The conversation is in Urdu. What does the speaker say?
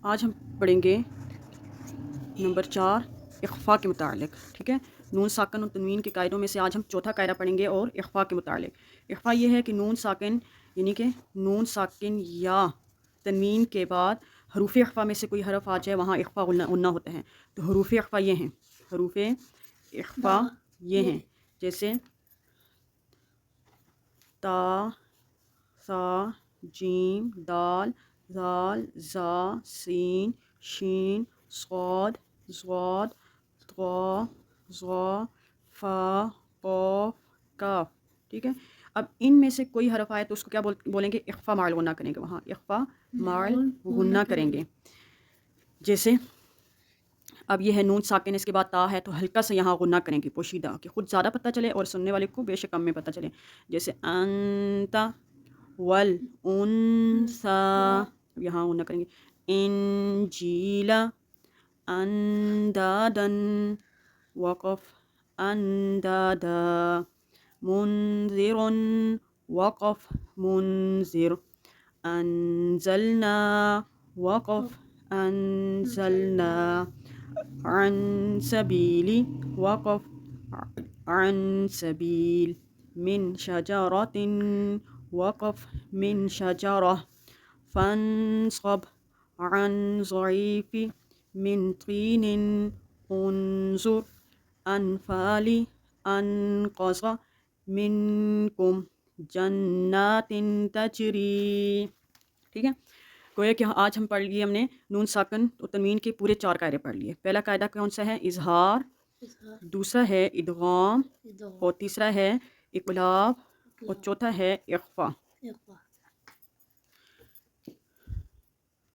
آج ہم پڑھیں گے نمبر 4 اخفاء کے متعلق. ٹھیک ہے، نون ساکن اور تنوین کے قاعدوں میں سے آج ہم چوتھا قاعدہ پڑھیں گے اور اخفاء کے متعلق. اخفاء یہ ہے کہ نون ساکن یعنی کہ نون ساکن یا تنوین کے بعد حروف اخفاء میں سے کوئی حرف آ جائے، وہاں اخفاء غنہ ہوتے ہیں. تو حروف اخفاء یہ ہیں، حروف اخفاء یہ ہیں، جیسے تا، ثا، جیم، دال، ذال، ذا، سین، شین، صاد، ضاد، طا، ظا، فا، قاف، کاف. ٹھیک ہے، اب ان میں سے کوئی حرف آئے تو اس کو کیا بولیں گے؟ اخفاء مع الغنہ کریں گے، وہاں اخفاء مع الغنہ کریں گے. جیسے اب یہ ہے نون ساکن، اس کے بعد تا ہے تو ہلکا سا یہاں غنہ کریں گے پوشیدہ، کہ خود زیادہ پتہ چلے اور سننے والے کو بے شک کم میں پتہ چلے. جیسے انتا والانسا، یہاں غنہ کریں گے. انجیلا، اندادن، وقف اندادا. منذر، وقف منذر. انزلنا، وقف انزلنا. عن سبیل، وقف عن سبیل. من شجرة، وقف من شجرة. فانصب عن ضعيف. من طين. انظر. انفال، انقذ. منکم. جنات تجری. ٹھیک ہے، گویا کہ آج ہم پڑھ لیے، ہم نے نون ساکن اور تنوین کے پورے 4 قاعدے پڑھ لیے. پہلا قاعدہ کون سا ہے؟ اظہار. دوسرا ہے ادغام، اور تیسرا ہے اقلاب، اور چوتھا ہے اخفاء.